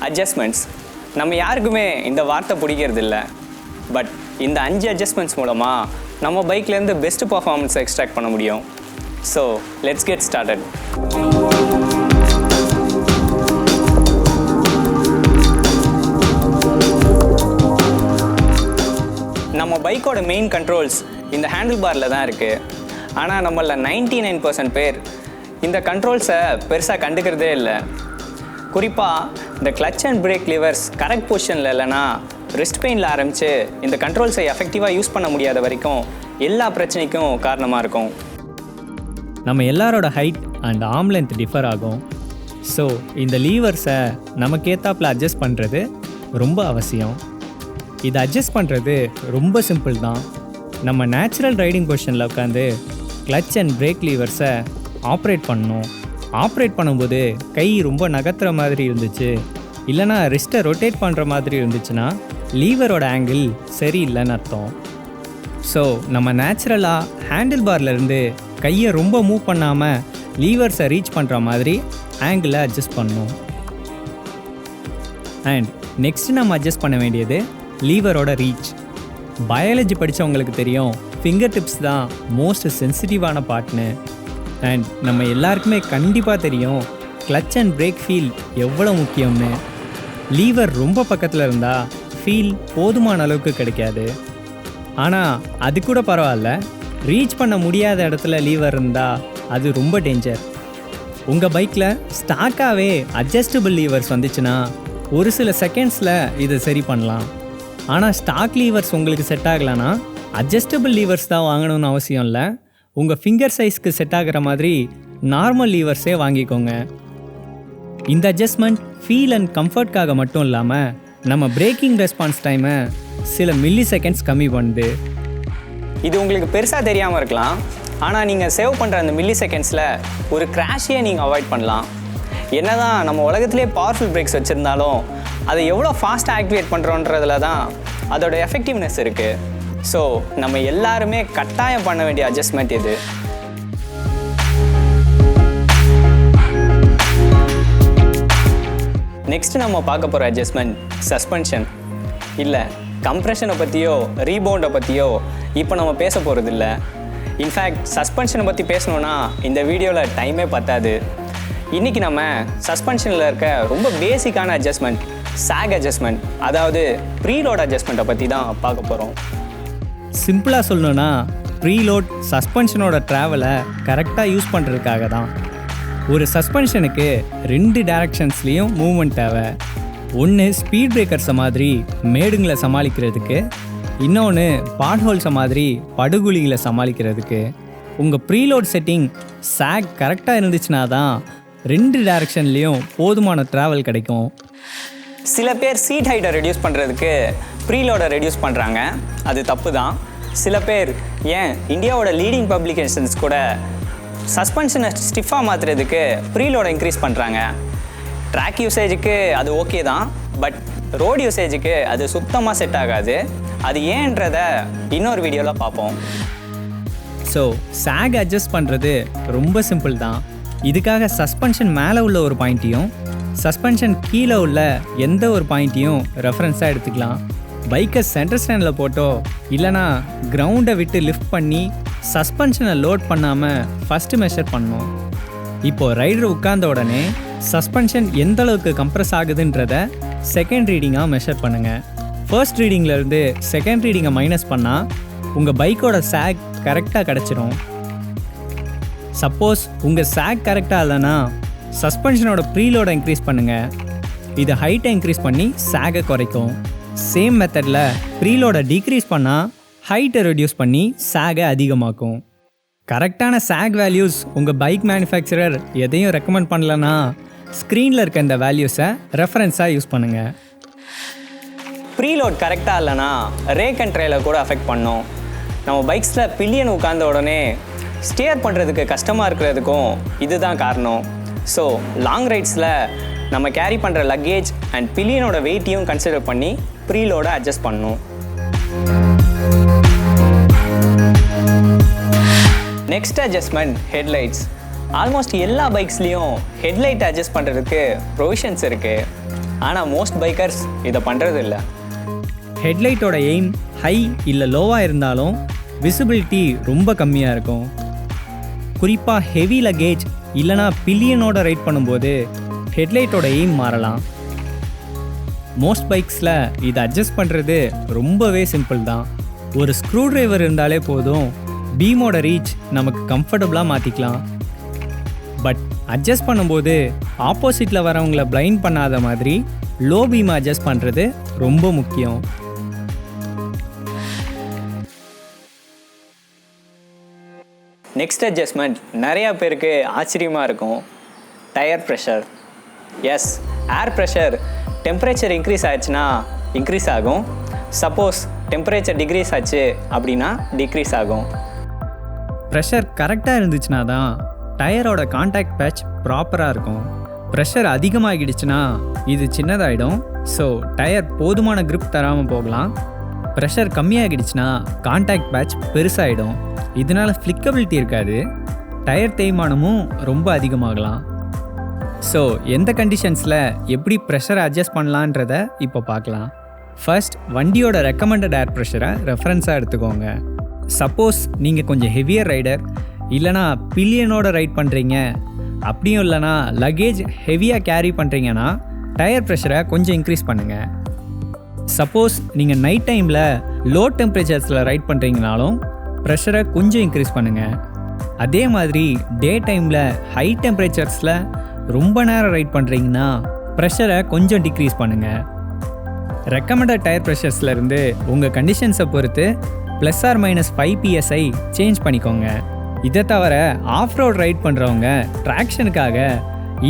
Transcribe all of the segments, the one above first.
Adjustments. நம்ம யாருக்குமே இந்த வார்த்தை பிடிக்கிறதில்ல. பட் இந்த 5 அட்ஜஸ்ட்மெண்ட்ஸ் மூலமாக நம்ம பைக்லேருந்து பெஸ்ட் பர்ஃபார்மன்ஸை எக்ஸ்ட்ராக்ட் பண்ண முடியும். So let's get started. நம்ம பைக்கோட மெயின் கண்ட்ரோல்ஸ் இந்த ஹேண்டில் பாரில் தான் இருக்குது. ஆனால் நம்மள 99% பேர் இந்த கண்ட்ரோல்ஸை பெருசாக கண்டுக்கிறதே இல்லை. குறிப்பாக இந்த clutch and break levers correct பொசிஷனில் இல்லைன்னா ரிஸ்ட் பெயினில் ஆரம்பித்து இந்த கண்ட்ரோல்ஸை எஃபெக்டிவாக யூஸ் பண்ண முடியாத வரைக்கும் எல்லா பிரச்சனைக்கும் காரணமாக இருக்கும். நம்ம எல்லாரோட height and arm length differ ஆகும். ஸோ இந்த லீவர்ஸை நமக்கேற்றாப்பில் அட்ஜஸ்ட் பண்ணுறது ரொம்ப அவசியம். இதை அட்ஜஸ்ட் பண்ணுறது ரொம்ப சிம்பிள் தான். நம்ம நேச்சுரல் ரைடிங் பொசிஷனில் உட்காந்து கிளட்ச் அண்ட் பிரேக் லீவர்ஸை ஆப்ரேட் பண்ணணும். ஆப்ரேட் பண்ணும்போது கை ரொம்ப நகர்த்துற மாதிரி இருந்துச்சு, இல்லைனா ரிஸ்ட்டை ரொட்டேட் பண்ணுற மாதிரி இருந்துச்சுன்னா லீவரோட ஆங்கிள் சரியில்லைன்னு அர்த்தம். ஸோ நம்ம நேச்சுரலாக ஹேண்டில் பார்லேருந்து கையை ரொம்ப மூவ் பண்ணாமல் லீவர்ஸை ரீச் பண்ணுற மாதிரி ஆங்கிளை அட்ஜஸ்ட் பண்ணணும். அண்ட் நெக்ஸ்ட் நம்ம அட்ஜஸ்ட் பண்ண வேண்டியது லீவரோட ரீச். பயாலஜி படித்தவங்களுக்கு தெரியும், ஃபிங்கர் டிப்ஸ் தான் மோஸ்ட் சென்சிட்டிவான பார்ட்னு. அண்ட் நம்ம எல்லாருக்குமே கண்டிப்பாக தெரியும் கிளட்ச் அண்ட் பிரேக் ஃபீல் எவ்வளோ முக்கியம்னு. லீவர் ரொம்ப பக்கத்தில் இருந்தால் ஃபீல் போதுமான அளவுக்கு கிடைக்காது. ஆனால் அது கூட பரவாயில்ல, ரீச் பண்ண முடியாத இடத்துல லீவர் இருந்தால் அது ரொம்ப டேஞ்சர். உங்கள் பைக்கில் ஸ்டாக்காகவே அட்ஜஸ்டபிள் லீவர்ஸ் வந்துச்சுன்னா ஒரு சில செகண்ட்ஸில் இதை சரி பண்ணலாம். ஆனால் ஸ்டாக் லீவர்ஸ் உங்களுக்கு செட் ஆகலைன்னா அட்ஜஸ்டபிள் லீவர்ஸ் தான் வாங்கணும்னு அவசியம் இல்லை. உங்கள் ஃபிங்கர் சைஸ்க்கு செட் ஆகிற மாதிரி நார்மல் லீவர்ஸே வாங்கிக்கோங்க. இந்த அட்ஜஸ்ட்மெண்ட் ஃபீல் அண்ட் கம்ஃபர்ட்காக மட்டும் இல்லாமல் நம்ம பிரேக்கிங் ரெஸ்பான்ஸ் டைமை சில மில்லி செகண்ட்ஸ் கம்மி பண்ணுது. இது உங்களுக்கு பெருசாக தெரியாமல் இருக்கலாம், ஆனால் நீங்கள் சேவ் பண்ணுற அந்த மில்லி செகண்ட்ஸில் ஒரு கிராஷையே நீங்கள் அவாய்ட் பண்ணலாம். என்ன தான் நம்ம உலகத்திலே பவர்ஃபுல் பிரேக்ஸ் வச்சுருந்தாலும் அதை எவ்வளோ ஃபாஸ்ட்டாக ஆக்டிவேட் பண்ணுறோன்றதுல தான் அதோட எஃபெக்டிவ்னஸ் இருக்குது. ஸோ நம்ம எல்லாருமே கட்டாயம் பண்ண வேண்டிய அட்ஜஸ்ட்மெண்ட் இது. நெக்ஸ்ட் நம்ம பார்க்க போகிற அட்ஜஸ்ட்மெண்ட் சஸ்பென்ஷன். இல்லை, கம்ப்ரெஷனை பற்றியோ ரீபவுண்டை பற்றியோ இப்போ நம்ம பேச போகிறது இல்லை. இன்ஃபேக்ட் சஸ்பென்ஷனை பற்றி பேசணுன்னா இந்த வீடியோவில் டைமே பத்தாது. இன்றைக்கி நம்ம சஸ்பென்ஷனில் இருக்க ரொம்ப பேசிக்கான அட்ஜஸ்ட்மெண்ட் சாக் அட்ஜஸ்ட்மெண்ட், அதாவது ப்ரீலோட் அட்ஜஸ்ட்மெண்ட்டை பற்றி தான் பார்க்க போகிறோம். சிம்பிளாக சொல்லணுன்னா ப்ரீலோட் சஸ்பென்ஷனோட ட்ராவலை கரெக்டாக யூஸ் பண்ணுறதுக்காக தான். ஒரு சஸ்பென்ஷனுக்கு 2 டைரக்ஷன்ஸ்லேயும் மூவ்மெண்ட் தேவை. ஒன்று ஸ்பீட் பிரேக்கர்ஸை மாதிரி மேடுங்களை சமாளிக்கிறதுக்கு, இன்னொன்று பாட்ஹோல்ஸை மாதிரி படுகுழிகளை சமாளிக்கிறதுக்கு. உங்கள் ப்ரீலோட் செட்டிங் சாக் கரெக்டாக இருந்துச்சுன்னா தான் 2 டைரக்ஷன்லேயும் போதுமான ட்ராவல் கிடைக்கும். சில பேர் சீட் ஹைட்டை ரெடியூஸ் பண்ணுறதுக்கு ப்ரீலோடை ரெடியூஸ் பண்ணுறாங்க, அது தப்பு தான். சில பேர் ஏன் இந்தியாவோட லீடிங் பப்ளிகேஷன்ஸ் கூட சஸ்பென்ஷனை ஸ்டிஃபாக மாற்றுறதுக்கு ப்ரீலோடை இன்க்ரீஸ் பண்ணுறாங்க. ட்ராக் யூசேஜுக்கு அது ஓகே தான், பட் ரோடு யூசேஜுக்கு அது சுத்தமாக செட் ஆகாது. அது ஏன்றதை இன்னொரு வீடியோவில் பார்ப்போம். ஸோ சாக் அட்ஜஸ்ட் பண்ணுறது ரொம்ப சிம்பிள் தான். இதுக்காக சஸ்பென்ஷன் மேலே உள்ள ஒரு பாயிண்ட்டையும் சஸ்பென்ஷன் கீழே உள்ள எந்த ஒரு பாயிண்ட்டையும் ரெஃபரன்ஸாக எடுத்துக்கலாம். பைக்கை சென்டர் ஸ்டாண்டில் போட்டோ இல்லைனா கிரவுண்டை விட்டு லிஃப்ட் பண்ணி சஸ்பென்ஷனை லோட் பண்ணாமல் ஃபஸ்ட்டு மெஷர் பண்ணணும். இப்போது ரைடர் உட்கார்ந்த உடனே சஸ்பென்ஷன் எந்த அளவுக்கு கம்ப்ரெஸ் ஆகுதுன்றத செகண்ட் ரீடிங்காக மெஷர் பண்ணுங்கள். ஃபர்ஸ்ட் ரீடிங்லேருந்து செகண்ட் ரீடிங்கை மைனஸ் பண்ணால் உங்கள் பைக்கோட சாக் கரெக்டாக கிடச்சிரும். சப்போஸ் உங்கள் சாக் கரெக்டாக இல்லைன்னா சஸ்பென்ஷனோட ப்ரீலோடை இன்க்ரீஸ் பண்ணுங்கள். இது ஹைட்டை இன்க்ரீஸ் பண்ணி சாகை குறைக்கும். சேம் மெத்தடில் ப்ரீலோடை டிக்ரீஸ் பண்ணால் ஹைட்டை ரெடியூஸ் பண்ணி சாகை அதிகமாக்கும். கரெக்டான சாக் வேல்யூஸ் உங்கள் பைக் மேனுஃபேக்சரர் எதையும் ரெக்கமெண்ட் பண்ணலன்னா ஸ்க்ரீனில் இருக்க இந்த வேல்யூஸை ரெஃபரன்ஸாக யூஸ் பண்ணுங்கள். ப்ரீலோட் கரெக்டாக இல்லைனா ரேக் அண்ட் ட்ரையில் கூட அஃபெக்ட் பண்ணும். நம்ம பைக்ஸில் பில்லியன் உட்கார்ந்த உடனே ஸ்டியர் பண்ணுறதுக்கு கஷ்டமாக இருக்கிறதுக்கும் இதுதான் காரணம். ஸோ லாங் ரைட்ஸில் நம்ம கேரி பண்ணுற லக்கேஜ் அண்ட் பில்லியனோட வெயிட்டையும் கன்சிடர் பண்ணி ப்ரீலோடை அட்ஜஸ்ட் பண்ணணும். Next adjustment headlights. ஆல்மோஸ்ட் எல்லா பைக்ஸ்லேயும் ஹெட்லைட் அட்ஜஸ்ட் பண்ணுறதுக்கு ப்ரொவிஷன்ஸ் இருக்குது. ஆனால் மோஸ்ட் பைக்கர்ஸ் இதை பண்ணுறது இல்லை. ஹெட்லைட்டோட எய்ம் ஹை இல்லை லோவாக இருந்தாலும் விசிபிலிட்டி ரொம்ப கம்மியாக இருக்கும். குறிப்பாக ஹெவி லக்கேஜ் இல்லைனா பில்லியனோட ரைட் பண்ணும்போது ஹெட்லைட்டோட எய்ம் மாறலாம். மோஸ்ட் பைக்ஸில் இதை அட்ஜஸ்ட் பண்ணுறது ரொம்பவே சிம்பிள் தான். ஒரு ஸ்க்ரூ ட்ரைவர் இருந்தாலே போதும், பீமோட ரீச் நமக்கு கம்ஃபர்டபுளாக மாற்றிக்கலாம். பட் அட்ஜஸ்ட் பண்ணும்போது ஆப்போசிட்டில் வரவங்கள பிளைண்ட் பண்ணாத மாதிரி லோ பீம் அட்ஜஸ்ட் பண்ணுறது ரொம்ப முக்கியம். நெக்ஸ்ட் அட்ஜஸ்ட்மெண்ட் நிறையா பேருக்கு ஆச்சரியமாக இருக்கும், tyre pressure. Yes, air pressure temperature increase ஆச்சுன்னா இன்க்ரீஸ் ஆகும், சப்போஸ் டெம்பரேச்சர் டிக்ரீஸ் ஆச்சு அப்படின்னா டிக்ரீஸ் ஆகும். ப்ரெஷர் கரெக்டாக இருந்துச்சுன்னா தான் டயரோட கான்டாக்ட் பேட்ச் ப்ராப்பராக இருக்கும். ப்ரெஷர் அதிகமாகிடுச்சுன்னா இது சின்னதாகிடும், ஸோ டயர் போதுமான grip தராமல் போகலாம். ப்ரெஷர் கம்மியாகிடுச்சுன்னா கான்டாக்ட் பேட்ச் பெருசாகிடும், இதனால் ஃப்ளிக்கபிலிட்டி இருக்காது, டயர் தேய்மானமும் ரொம்ப அதிகமாகலாம். ஸோ எந்த கண்டிஷன்ஸில் எப்படி ப்ரெஷரை அட்ஜஸ்ட் பண்ணலான்றத இப்போ பார்க்கலாம். ஃபர்ஸ்ட், வண்டியோட ரெக்கமெண்டட் ஏர் ப்ரெஷரை ரெஃபரன்ஸாக எடுத்துக்கோங்க. சப்போஸ் நீங்கள் கொஞ்சம் ஹெவியர் ரைடர் இல்லைனா பில்லியனோட ரைட் பண்ணுறீங்க, அப்படியும் இல்லைனா லக்கேஜ் ஹெவியாக கேரி பண்ணுறீங்கன்னா டயர் ப்ரெஷரை கொஞ்சம் இன்க்ரீஸ் பண்ணுங்கள். சப்போஸ் நீங்கள் நைட் டைமில் லோ டெம்பரேச்சர்ஸில் ரைட் பண்ணுறீங்கனாலும் ப்ரெஷரை கொஞ்சம் இன்க்ரீஸ் பண்ணுங்கள். அதே மாதிரி டே டைமில் ஹை டெம்பரேச்சர்ஸில் ரொம்ப நேரம் ரைட் பண்ணுறீங்கன்னா ப்ரெஷரை கொஞ்சம் டிக்ரீஸ் பண்ணுங்கள். ரெக்கமெண்டட் டயர் ப்ரெஷர்ஸ்லேருந்து உங்கள் கண்டிஷன்ஸை பொறுத்து +or-5 PSI சேஞ்ச் பண்ணிக்கோங்க. இதை தவிர ஆஃப் ரோட் ரைட் பண்ணுறவங்க ட்ராக்ஷனுக்காக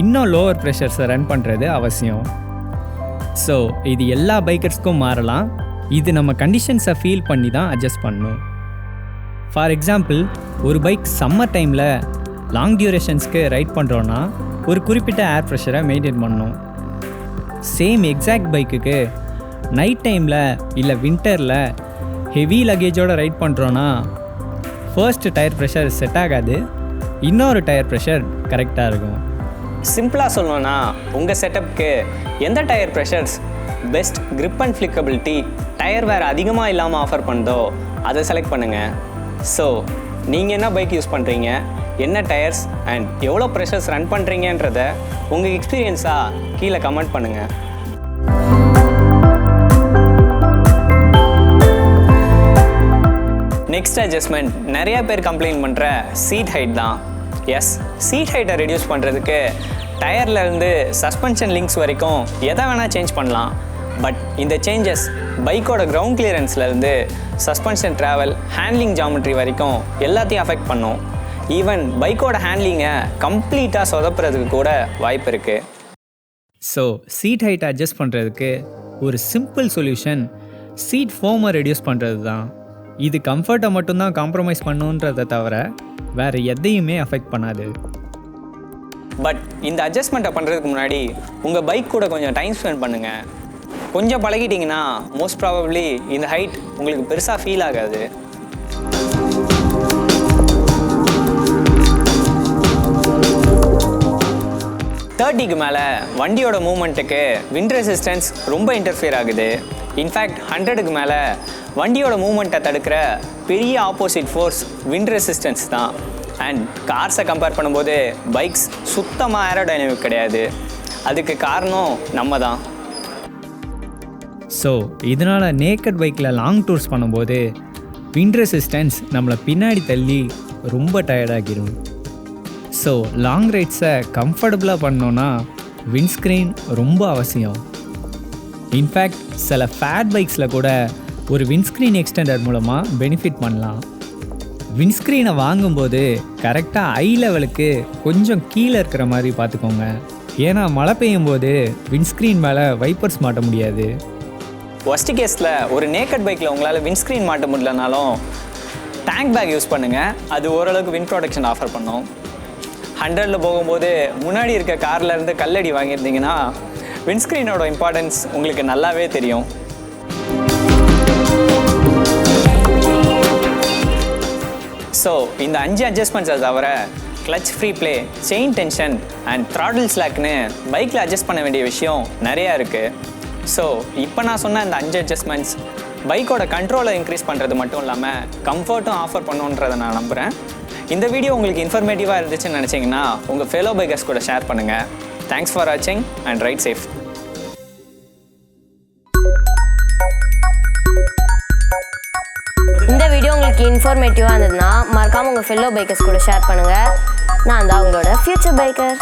இன்னும் லோவர் ப்ரெஷர்ஸை ரன் பண்ணுறது அவசியம். ஸோ இது எல்லா பைக்கர்ஸ்க்கும் மாறலாம், இது நம்ம கண்டிஷன்ஸை ஃபீல் பண்ணி தான் அட்ஜஸ்ட் பண்ணணும். ஃபார் எக்ஸாம்பிள், ஒரு பைக் சம்மர் டைமில் லாங் டியூரேஷன்ஸ்க்கு ரைட் பண்ணுறோன்னா ஒரு குறிப்பிட்ட ஏர் ப்ரெஷரை மெயின்டைன் பண்ணணும். சேம் எக்ஸாக்ட் பைக்குக்கு நைட் டைமில் இல்லை வின்டரில் ஹெவி லக்கேஜோடு ரைட் பண்ணுறோன்னா ஃபர்ஸ்ட் டயர் ப்ரெஷர் செட் ஆகாது, இன்னொரு டயர் ப்ரெஷர் கரெக்டாக இருக்கும். சிம்பிளாக சொல்லணும்னா உங்கள் செட்டப்புக்கு எந்த tyre pressures best grip and flickability, tyre வேறு அதிகமாக இல்லாமல் ஆஃபர் பண்ணுதோ அதை செலக்ட் பண்ணுங்கள். ஸோ நீங்கள் என்ன பைக் யூஸ் பண்ணுறீங்க, என்ன டயர்ஸ் அண்ட் எவ்வளோ ப்ரெஷர்ஸ் ரன் பண்ணுறீங்கன்றத உங்கள் எக்ஸ்பீரியன்ஸாக கீழே கமெண்ட் பண்ணுங்கள். நெக்ஸ்ட் அட்ஜஸ்ட்மெண்ட் நிறைய பேர் கம்ப்ளைண்ட் பண்ணுற சீட் ஹைட் தான். எஸ், சீட் ஹைட்டை ரெடியூஸ் பண்ணுறதுக்கு டயர்லேருந்து சஸ்பென்ஷன் லிங்க்ஸ் வரைக்கும் எதை வேணால் சேஞ்ச் பண்ணலாம். பட் இந்த சேஞ்சஸ் பைக்கோட கிரவுண்ட் கிளியரன்ஸ்லேருந்து சஸ்பென்ஷன் ட்ராவல், ஹேண்ட்லிங் ஜாமெட்ரி வரைக்கும் எல்லாத்தையும் அஃபெக்ட் பண்ணும். ஈவன் பைக்கோட ஹேண்ட்லிங்கை கம்ப்ளீட்டாக சொதப்புறதுக்கு கூட வாய்ப்பு இருக்குது. ஸோ சீட் ஹைட்டை அட்ஜஸ்ட் பண்ணுறதுக்கு ஒரு சிம்பிள் சொல்யூஷன் சீட் ஃபோமை ரெடியூஸ் பண்ணுறது தான். இது கம்ஃபர்ட்டை மட்டும்தான் காம்ப்ரமைஸ் பண்ணுன்றதை தவிர வேறு எதையுமே அஃபெக்ட் பண்ணாது. பட் இந்த அட்ஜஸ்ட்மெண்ட்டை பண்ணுறதுக்கு முன்னாடி உங்கள் பைக் கூட கொஞ்சம் டைம் ஸ்பெண்ட் பண்ணுங்கள். கொஞ்சம் பழகிட்டிங்கன்னா மோஸ்ட் ப்ராபப்ளி இந்த ஹைட் உங்களுக்கு பெருசாக ஃபீல் ஆகாது. க்கு மேலே வண்டியோட மூவ்மெண்ட்டுக்கு விண்ட் ரெசிஸ்டன்ஸ் ரொம்ப இன்டர்ஃபியர் ஆகுது. இன்ஃபேக்ட் 100க்கு மேலே வண்டியோட மூவ்மெண்ட்டை தடுக்கிற பெரிய ஆப்போசிட் ஃபோர்ஸ் விண்ட் ரெசிஸ்டன்ஸ் தான். அண்ட் கார்ஸை கம்பேர் பண்ணும்போது பைக்ஸ் சுத்தமாக ஏரோடைனமிக் கிடையாது. அதுக்கு காரணம் நம்ம தான். ஸோ இதனால் நேக்கட் பைக்கில் லாங் டூர்ஸ் பண்ணும்போது விண்ட் ரெசிஸ்டன்ஸ் நம்மளை பின்னாடி தள்ளி ரொம்ப டயர்டாகிடும். ஸோ லாங் ரைட்ஸை கம்ஃபர்டபுளாக பண்ணோன்னா விண்ட்ஸ்க்ரீன் ரொம்ப அவசியம். இன்ஃபேக்ட் சில ஃபேட் பைக்ஸில் கூட ஒரு விண்ட்ஸ்க்ரீன் எக்ஸ்டெண்டர் மூலமாக பெனிஃபிட் பண்ணலாம். விண்ட்ஸ்க்ரீனை வாங்கும்போது கரெக்டாக ஐ லெவலுக்கு கொஞ்சம் கீழே இருக்கிற மாதிரி பார்த்துக்கோங்க. ஏன்னா மழை பெய்யும் போது விண்ட்ஸ்க்ரீன் மேலே வைப்பர்ஸ் மாட்ட முடியாது. ஒஸ்ட் கேஸில் ஒரு நேக்கட் பைக்கில் உங்களால் விண்ட்ஸ்க்ரீன் மாட்ட முடியலனாலும் டேங்க் பேக் யூஸ் பண்ணுங்கள், அது ஓரளவுக்கு விண்ட் ப்ரொடெக்ஷன் ஆஃபர் பண்ணும். 100ல் போகும்போது முன்னாடி இருக்க கார்லேருந்து கல்லடி வாங்கியிருந்தீங்கன்னா விண்ட்ஸ்க்ரீனோட இம்பார்ட்டன்ஸ் உங்களுக்கு நல்லாவே தெரியும். ஸோ இந்த 5 அட்ஜஸ்ட்மெண்ட்ஸை தவிர clutch free play, chain tension and throttle slackனு பைக்கில் அட்ஜஸ்ட் பண்ண வேண்டிய விஷயம் நிறையா இருக்குது. ஸோ இப்போ நான் சொன்ன இந்த 5 அட்ஜஸ்ட்மெண்ட்ஸ் பைக்கோட கண்ட்ரோலை இன்க்ரீஸ் பண்ணுறது மட்டும் இல்லாமல் கம்ஃபர்ட்டும் ஆஃபர் பண்ணுன்றதை நான் நம்புகிறேன். இந்த வீடியோ உங்களுக்கு இன்ஃபர்மேட்டிவாக இருந்துச்சுன்னு நினச்சிங்கன்னா உங்கள் ஃபெலோ பைக்கர்ஸ் கூட ஷேர் பண்ணுங்கள். தேங்க்ஸ் ஃபார் வாட்சிங் அண்ட் ரைட் சேஃப். இந்த வீடியோ உங்களுக்கு இன்ஃபர்மேட்டிவாக இருந்ததுன்னா மறக்காமல் உங்கள் ஃபெல்லோ பைக்கர்ஸ் கூட ஷேர் பண்ணுங்கள். நான் தான் உங்களோட ஃபியூச்சர் பைக்கர்.